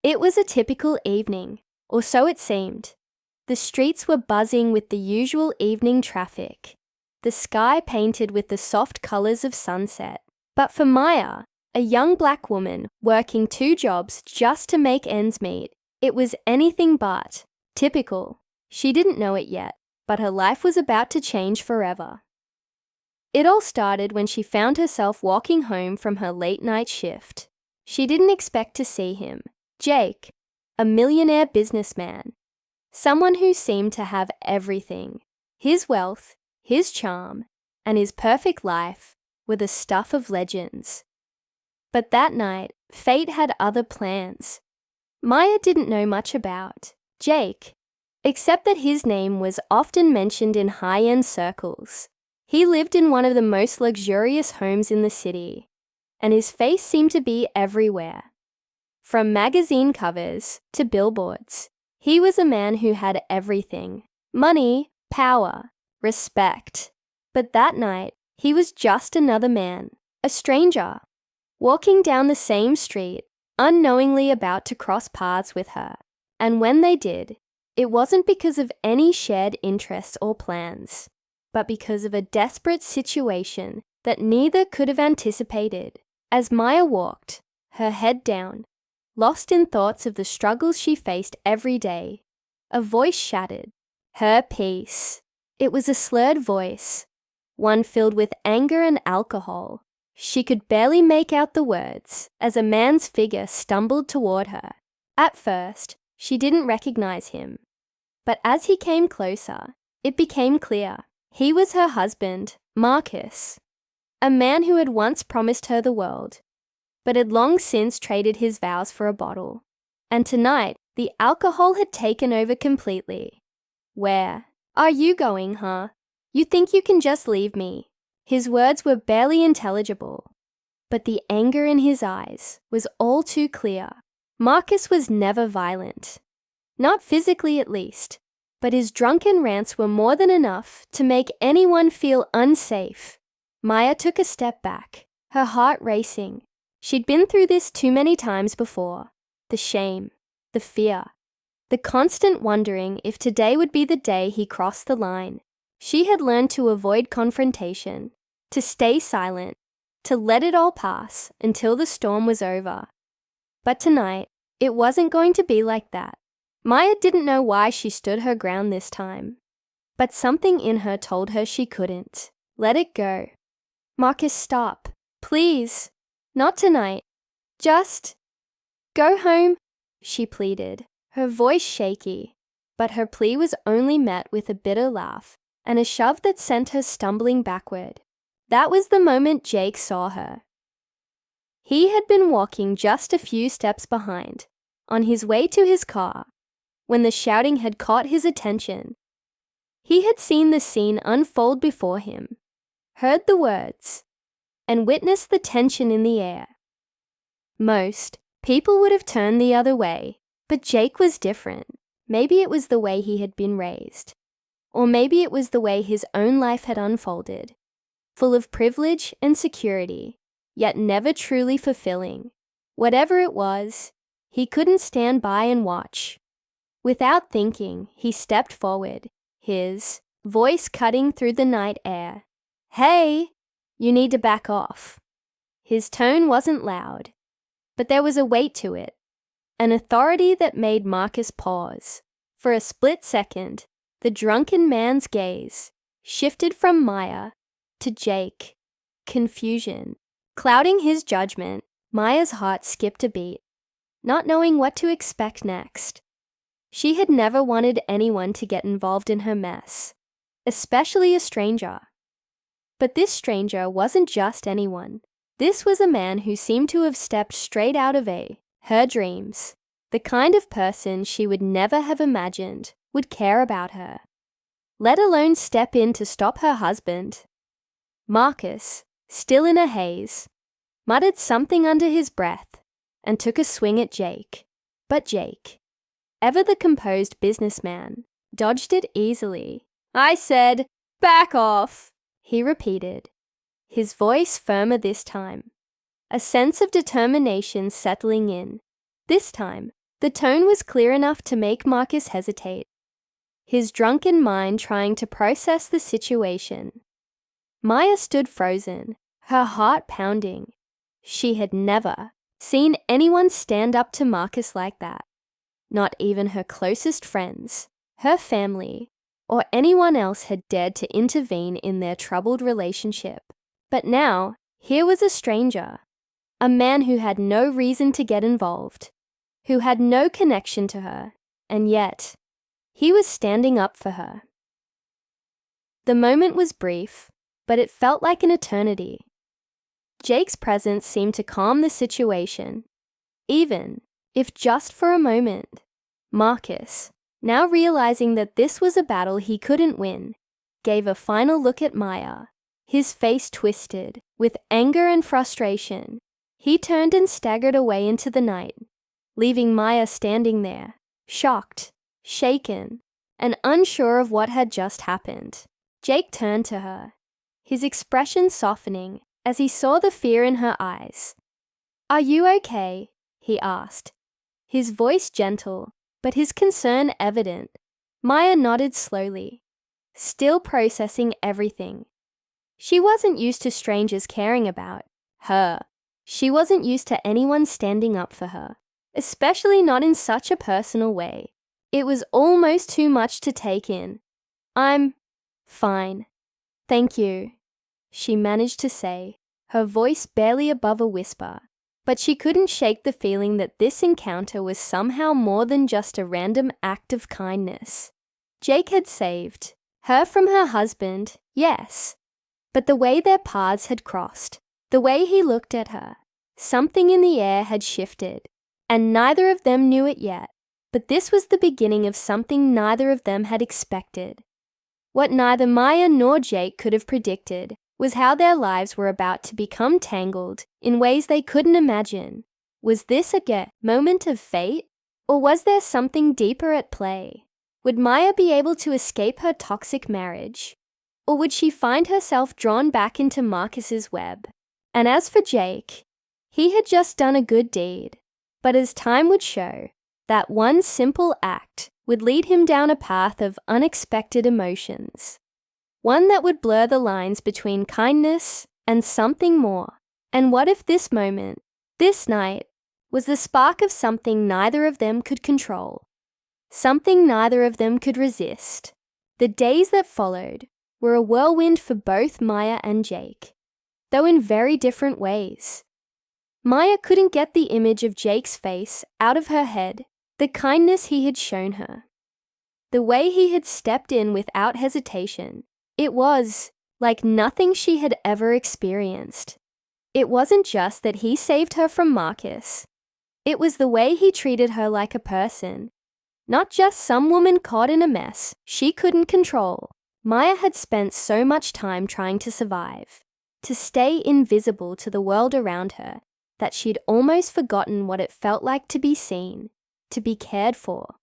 It was a typical evening, or so it seemed. The streets were buzzing with the usual evening traffic, the sky painted with the soft colors of sunset. But for Maya, a young black woman working 2 jobs just to make ends meet, it was anything but typical. She didn't know it yet, but her life was about to change forever. It all started when she found herself walking home from her late-night shift. She didn't expect to see him. Jake, a millionaire businessman, someone who seemed to have everything. His wealth, his charm, and his perfect life were the stuff of legends. But that night, fate had other plans. Maya didn't know much about Jake, except that his name was often mentioned in high-end circles. He lived in one of the most luxurious homes in the city, and his face seemed to be everywhere. From magazine covers to billboards, he was a man who had everything: money, power, respect. But that night, he was just another man, a stranger, walking down the same street, unknowingly about to cross paths with her. And when they did, it wasn't because of any shared interests or plans, but because of a desperate situation that neither could have anticipated. As Maya walked, her head down, lost in thoughts of the struggles she faced every day, a voice shattered her peace. It was a slurred voice, one filled with anger and alcohol. She could barely make out the words as a man's figure stumbled toward her. At first, she didn't recognize him, but as he came closer, it became clear. He was her husband, Marcus, a man who had once promised her the world, but had long since traded his vows for a bottle. And tonight, the alcohol had taken over completely. "Where are you going, huh? You think you can just leave me?" His words were barely intelligible, but the anger in his eyes was all too clear. Marcus was never violent. Not physically, at least, but his drunken rants were more than enough to make anyone feel unsafe. Maya took a step back, her heart racing. She'd been through this too many times before. The shame, the fear, the constant wondering if today would be the day he crossed the line. She had learned to avoid confrontation, to stay silent, to let it all pass until the storm was over. But tonight, it wasn't going to be like that. Maya didn't know why she stood her ground this time, but something in her told her she couldn't. Let it go. "Marcus, stop. Please. Not tonight. Just go home," she pleaded, her voice shaky, but her plea was only met with a bitter laugh and a shove that sent her stumbling backward. That was the moment Jake saw her. He had been walking just a few steps behind, on his way to his car, when the shouting had caught his attention. He had seen the scene unfold before him, heard the words, and witnessed the tension in the air. Most people would have turned the other way, but Jake was different. Maybe it was the way he had been raised, or maybe it was the way his own life had unfolded, full of privilege and security, yet never truly fulfilling. Whatever it was, he couldn't stand by and watch. Without thinking, he stepped forward, his voice cutting through the night air. "Hey, you need to back off." His tone wasn't loud, but there was a weight to it, an authority that made Marcus pause. For a split second, the drunken man's gaze shifted from Maya to Jake. Confusion clouding his judgment, Maya's heart skipped a beat, not knowing what to expect next. She had never wanted anyone to get involved in her mess, especially a stranger. But this stranger wasn't just anyone. This was a man who seemed to have stepped straight out of her dreams, the kind of person she would never have imagined would care about her, let alone step in to stop her husband. Marcus, still in a haze, muttered something under his breath and took a swing at Jake. But Jake, ever the composed businessman, dodged it easily. "I said, back off," he repeated, his voice firmer this time, a sense of determination settling in. This time, The tone was clear enough to make Marcus hesitate, his drunken mind trying to process the situation. Maya stood frozen, her heart pounding. She had never seen anyone stand up to Marcus like that. Not even her closest friends, her family, or anyone else had dared to intervene in their troubled relationship. But now, here was a stranger, a man who had no reason to get involved, who had no connection to her, and yet, he was standing up for her. The moment was brief, but it felt like an eternity. Jake's presence seemed to calm the situation, even if just for a moment. Marcus, now realizing that this was a battle he couldn't win, gave a final look at Maya, his face twisted with anger and frustration. He turned and staggered away into the night, leaving Maya standing there, shocked, shaken, and unsure of what had just happened. Jake turned to her, his expression softening as he saw the fear in her eyes. "Are you okay?" he asked, his voice gentle, but his concern evident. Maya nodded slowly, still processing everything. She wasn't used to strangers caring about her. She wasn't used to anyone standing up for her, especially not in such a personal way. It was almost too much to take in. "I'm fine. Thank you," she managed to say, her voice barely above a whisper. But she couldn't shake the feeling that this encounter was somehow more than just a random act of kindness. Jake had saved her from her husband, yes, but the way their paths had crossed, the way he looked at her, something in the air had shifted, and neither of them knew it yet. But this was the beginning of something neither of them had expected. What neither Maya nor Jake could have predicted was how their lives were about to become tangled in ways they couldn't imagine. Was this a moment of fate, or was there something deeper at play? Would Maya be able to escape her toxic marriage, or would she find herself drawn back into Marcus's web? And as for Jake, he had just done a good deed, but as time would show, that one simple act would lead him down a path of unexpected emotions. One that would blur the lines between kindness and something more. And what if this moment, this night, was the spark of something neither of them could control, something neither of them could resist? The days that followed were a whirlwind for both Maya and Jake, though in very different ways. Maya couldn't get the image of Jake's face out of her head, the kindness he had shown her, the way he had stepped in without hesitation. It was like nothing she had ever experienced. It wasn't just that he saved her from Marcus. It was the way he treated her like a person, not just some woman caught in a mess she couldn't control. Maya had spent so much time trying to survive, to stay invisible to the world around her, that she'd almost forgotten what it felt like to be seen, to be cared for.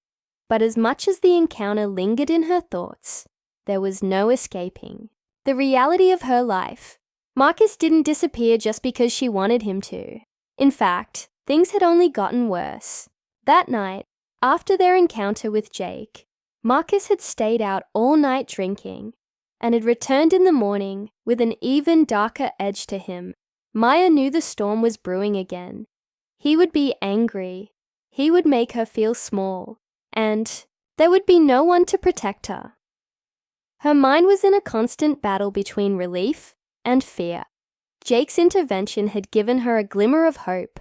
But as much as the encounter lingered in her thoughts, there was no escaping the reality of her life. Marcus didn't disappear just because she wanted him to. In fact, things had only gotten worse. That night, after their encounter with Jake, Marcus had stayed out all night drinking and had returned in the morning with an even darker edge to him. Maya knew the storm was brewing again. He would be angry. He would make her feel small, and there would be no one to protect her. Her mind was in a constant battle between relief and fear. Jake's intervention had given her a glimmer of hope,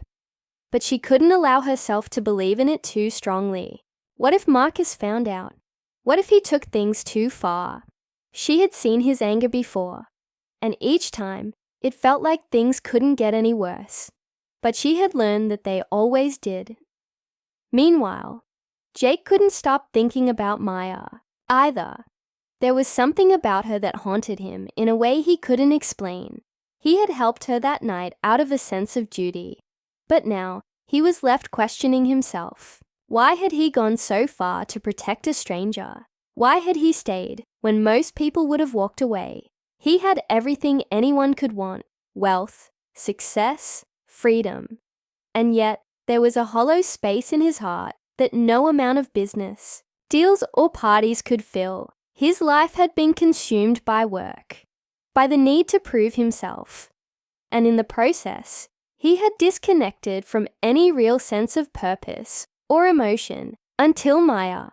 but she couldn't allow herself to believe in it too strongly. What if Marcus found out? What if he took things too far? She had seen his anger before, and each time it felt like things couldn't get any worse. But she had learned that they always did. Meanwhile, Jake couldn't stop thinking about Maya either. There was something about her that haunted him in a way he couldn't explain. He had helped her that night out of a sense of duty, but now he was left questioning himself. Why had he gone so far to protect a stranger? Why had he stayed when most people would have walked away? He had everything anyone could want: wealth, success, freedom. And yet, there was a hollow space in his heart that no amount of business, deals or parties could fill. His life had been consumed by work, by the need to prove himself. And in the process, he had disconnected from any real sense of purpose or emotion until Maya.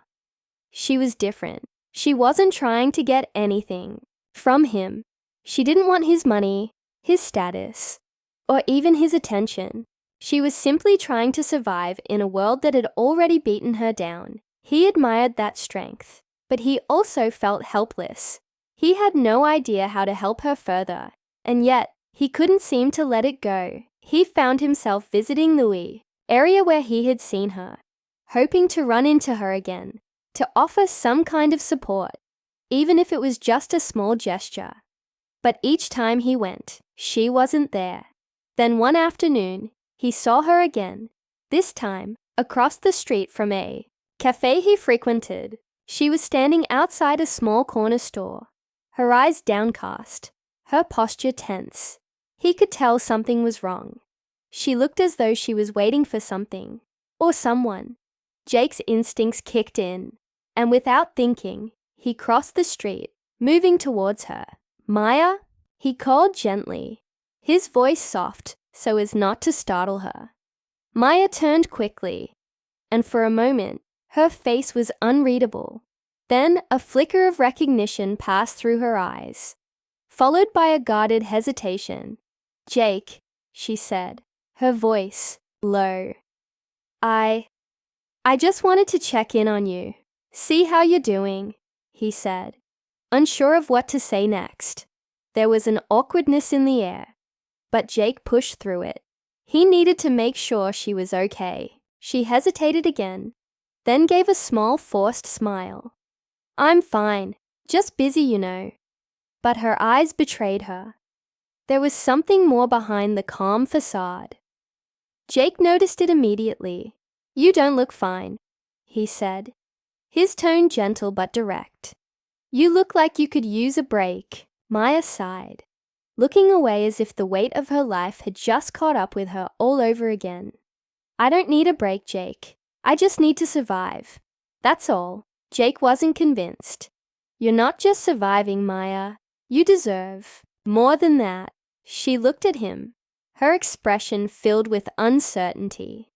She was different. She wasn't trying to get anything from him. She didn't want his money, his status, or even his attention. She was simply trying to survive in a world that had already beaten her down. He admired that strength, but he also felt helpless. He had no idea how to help her further, and yet he couldn't seem to let it go. He found himself visiting the area where he had seen her, hoping to run into her again, to offer some kind of support, even if it was just a small gesture. But each time he went, she wasn't there. Then one afternoon, he saw her again, this time across the street from a cafe he frequented. She was standing outside a small corner store, her eyes downcast, her posture tense. He could tell something was wrong. She looked as though she was waiting for something, or someone. Jake's instincts kicked in, and without thinking, he crossed the street, moving towards her. "Maya?" he called gently, his voice soft so as not to startle her. Maya turned quickly, and for a moment, her face was unreadable. Then a flicker of recognition passed through her eyes, followed by a guarded hesitation. "Jake," she said, her voice low. I just wanted to check in on you. See how you're doing," he said, unsure of what to say next. There was an awkwardness in the air, but Jake pushed through it. He needed to make sure she was okay. She hesitated again, then gave a small forced smile. "I'm fine, just busy, you know." But her eyes betrayed her. There was something more behind the calm facade. Jake noticed it immediately. "You don't look fine," he said, his tone gentle but direct. "You look like you could use a break." Maya sighed, looking away as if the weight of her life had just caught up with her all over again. "I don't need a break, Jake. I just need to survive. That's all." Jake wasn't convinced. "You're not just surviving, Maya. You deserve more than that." She looked at him, her expression filled with uncertainty.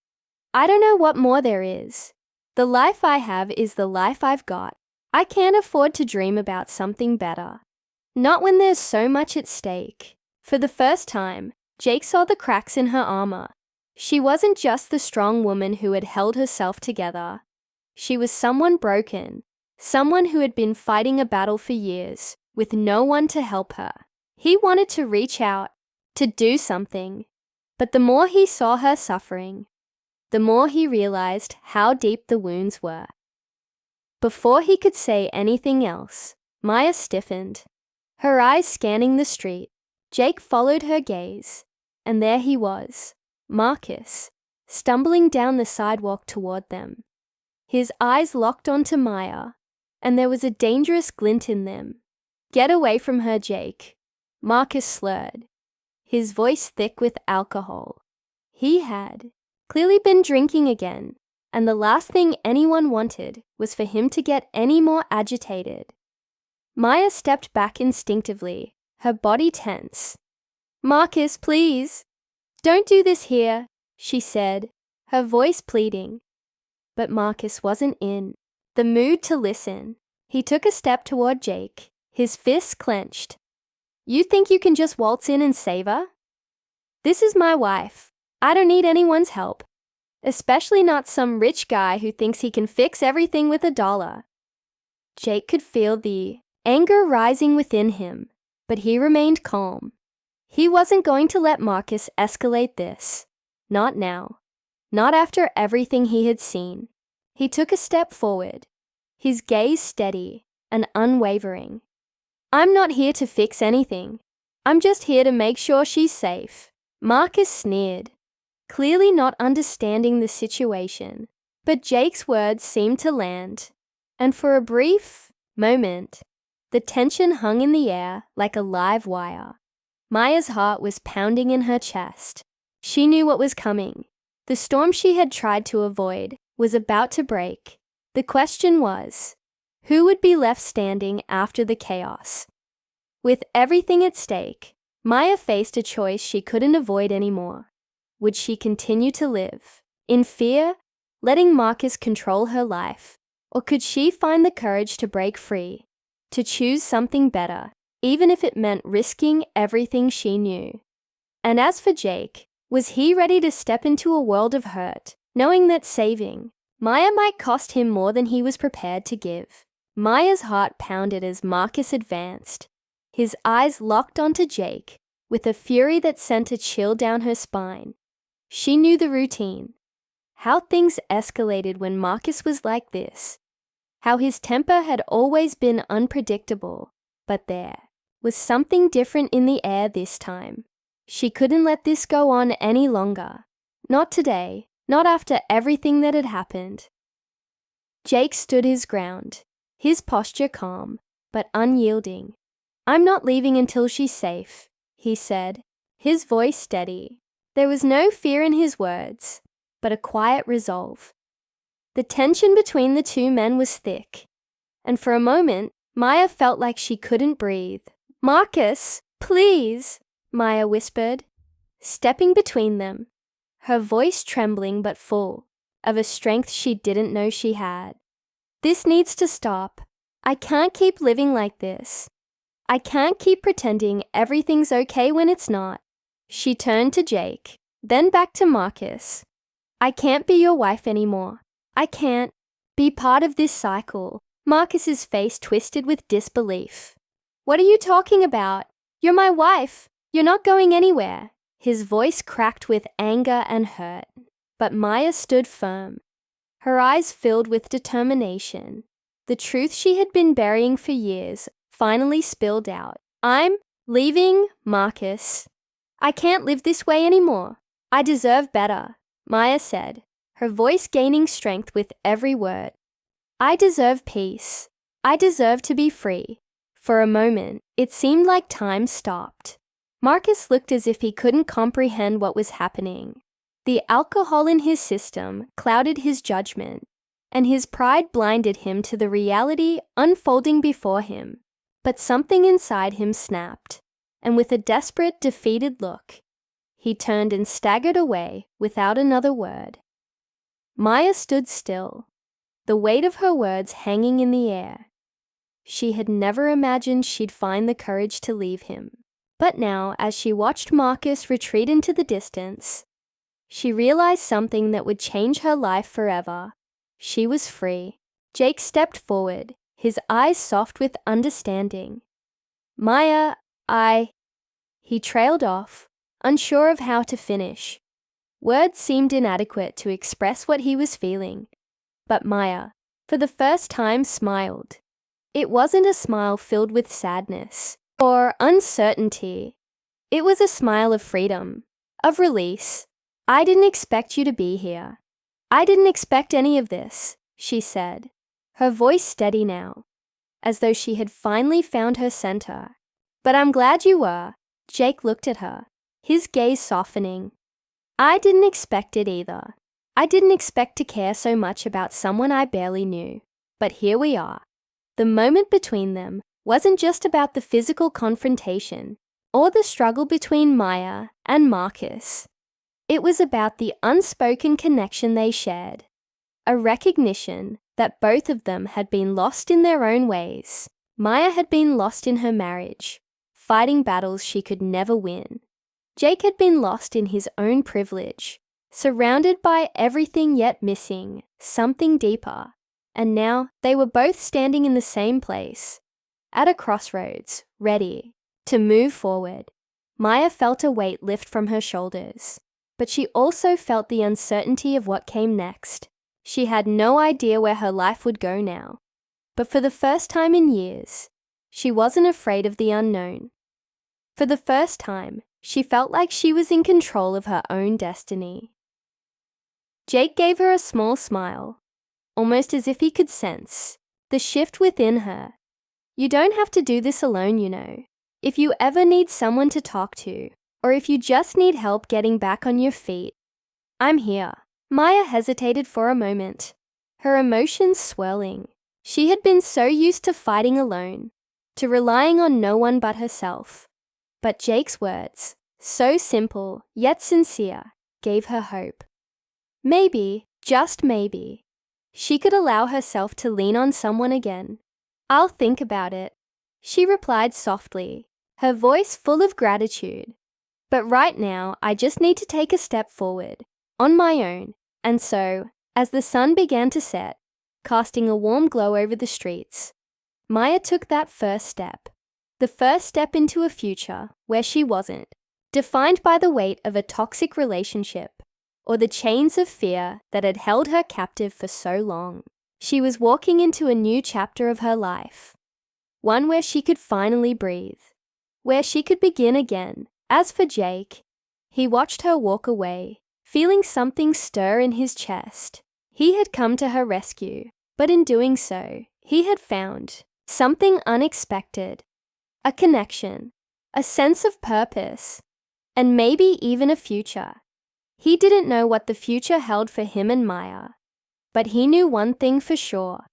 "I don't know what more there is. The life I have is the life I've got. I can't afford to dream about something better. Not when there's so much at stake." For the first time, Jake saw the cracks in her armor. She wasn't just the strong woman who had held herself together. She was someone broken, someone who had been fighting a battle for years, with no one to help her. He wanted to reach out, to do something. But the more he saw her suffering, the more he realized how deep the wounds were. Before he could say anything else, Maya stiffened, her eyes scanning the street. Jake followed her gaze, and there he was, Marcus, stumbling down the sidewalk toward them. His eyes locked onto Maya, and there was a dangerous glint in them. "Get away from her, Jake," Marcus slurred, his voice thick with alcohol. He had clearly been drinking again, and the last thing anyone wanted was for him to get any more agitated. Maya stepped back instinctively, her body tense. "Marcus, please. Don't do this here," she said, her voice pleading. But Marcus wasn't in the mood to listen. He took a step toward Jake, his fists clenched. "You think you can just waltz in and save her? This is my wife. I don't need anyone's help, especially not some rich guy who thinks he can fix everything with $1. Jake could feel the anger rising within him, but he remained calm. He wasn't going to let Marcus escalate this. Not now. Not after everything he had seen. He took a step forward, his gaze steady and unwavering. "I'm not here to fix anything. I'm just here to make sure she's safe." Marcus sneered, clearly not understanding the situation. But Jake's words seemed to land, and for a brief moment, the tension hung in the air like a live wire. Maya's heart was pounding in her chest. She knew what was coming. The storm she had tried to avoid was about to break. The question was, who would be left standing after the chaos? With everything at stake, Maya faced a choice she couldn't avoid anymore. Would she continue to live in fear, letting Marcus control her life, or could she find the courage to break free, to choose something better, even if it meant risking everything she knew? And as for Jake, was he ready to step into a world of hurt, knowing that saving Maya might cost him more than he was prepared to give? Maya's heart pounded as Marcus advanced. His eyes locked onto Jake with a fury that sent a chill down her spine. She knew the routine. How things escalated when Marcus was like this. How his temper had always been unpredictable. But there was something different in the air this time. She couldn't let this go on any longer. Not today, not after everything that had happened. Jake stood his ground, his posture calm, but unyielding. "I'm not leaving until she's safe," he said, his voice steady. There was no fear in his words, but a quiet resolve. The tension between the two men was thick, and for a moment, Maya felt like she couldn't breathe. "Marcus, please," Maya whispered, stepping between them, her voice trembling but full of a strength she didn't know she had. "This needs to stop. I can't keep living like this. I can't keep pretending everything's okay when it's not." She turned to Jake, then back to Marcus. "I can't be your wife anymore. I can't be part of this cycle." Marcus's face twisted with disbelief. "What are you talking about? You're my wife. You're not going anywhere." His voice cracked with anger and hurt, but Maya stood firm, her eyes filled with determination. The truth she had been burying for years finally spilled out. "I'm leaving, Marcus. I can't live this way anymore. I deserve better," Maya said, her voice gaining strength with every word. "I deserve peace. I deserve to be free." For a moment, it seemed like time stopped. Marcus looked as if he couldn't comprehend what was happening. The alcohol in his system clouded his judgment, and his pride blinded him to the reality unfolding before him. But something inside him snapped, and with a desperate, defeated look, he turned and staggered away without another word. Maya stood still, the weight of her words hanging in the air. She had never imagined she'd find the courage to leave him. But now, as she watched Marcus retreat into the distance, she realized something that would change her life forever. She was free. Jake stepped forward, his eyes soft with understanding. "Maya, He trailed off, unsure of how to finish. Words seemed inadequate to express what he was feeling. But Maya, for the first time, smiled. It wasn't a smile filled with sadness or uncertainty. It was a smile of freedom, of release. "I didn't expect you to be here. I didn't expect any of this," she said, her voice steady now, as though she had finally found her center. "But I'm glad you were." Jake looked at her, his gaze softening. "I didn't expect it either. I didn't expect to care so much about someone I barely knew. But here we are." The moment between them wasn't just about the physical confrontation or the struggle between Maya and Marcus. It was about the unspoken connection they shared, a recognition that both of them had been lost in their own ways. Maya had been lost in her marriage, fighting battles she could never win. Jake had been lost in his own privilege, surrounded by everything yet missing something deeper. And now they were both standing in the same place, at a crossroads, ready to move forward. Maya felt a weight lift from her shoulders, but she also felt the uncertainty of what came next. She had no idea where her life would go now. But for the first time in years, she wasn't afraid of the unknown. For the first time, she felt like she was in control of her own destiny. Jake gave her a small smile, almost as if he could sense the shift within her. "You don't have to do this alone, you know. If you ever need someone to talk to, or if you just need help getting back on your feet, I'm here." Maya hesitated for a moment, her emotions swirling. She had been so used to fighting alone, to relying on no one but herself. But Jake's words, so simple yet sincere, gave her hope. Maybe, just maybe, she could allow herself to lean on someone again. "I'll think about it," she replied softly, her voice full of gratitude. "But right now, I just need to take a step forward, on my own." And so, as the sun began to set, casting a warm glow over the streets, Maya took that first step. The first step into a future where she wasn't defined by the weight of a toxic relationship or the chains of fear that had held her captive for so long. She was walking into a new chapter of her life, one where she could finally breathe, where she could begin again. As for Jake, he watched her walk away, feeling something stir in his chest. He had come to her rescue, but in doing so, he had found something unexpected, a connection, a sense of purpose, and maybe even a future. He didn't know what the future held for him and Maya, but he knew one thing for sure.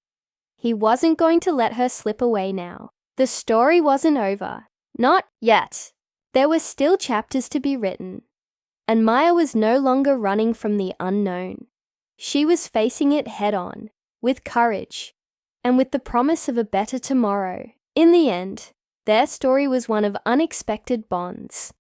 He wasn't going to let her slip away now. The story wasn't over. Not yet. There were still chapters to be written, and Maya was no longer running from the unknown. She was facing it head-on, with courage, and with the promise of a better tomorrow. In the end, their story was one of unexpected bonds,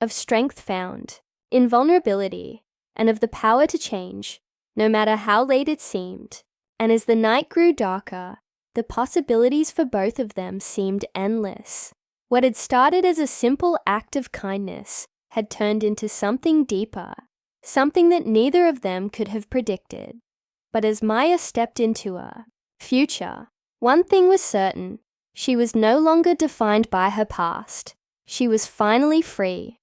of strength found in vulnerability, and of the power to change, no matter how late it seemed. And as the night grew darker, the possibilities for both of them seemed endless. What had started as a simple act of kindness had turned into something deeper, something that neither of them could have predicted. But as Maya stepped into her future, one thing was certain: she was no longer defined by her past. She was finally free,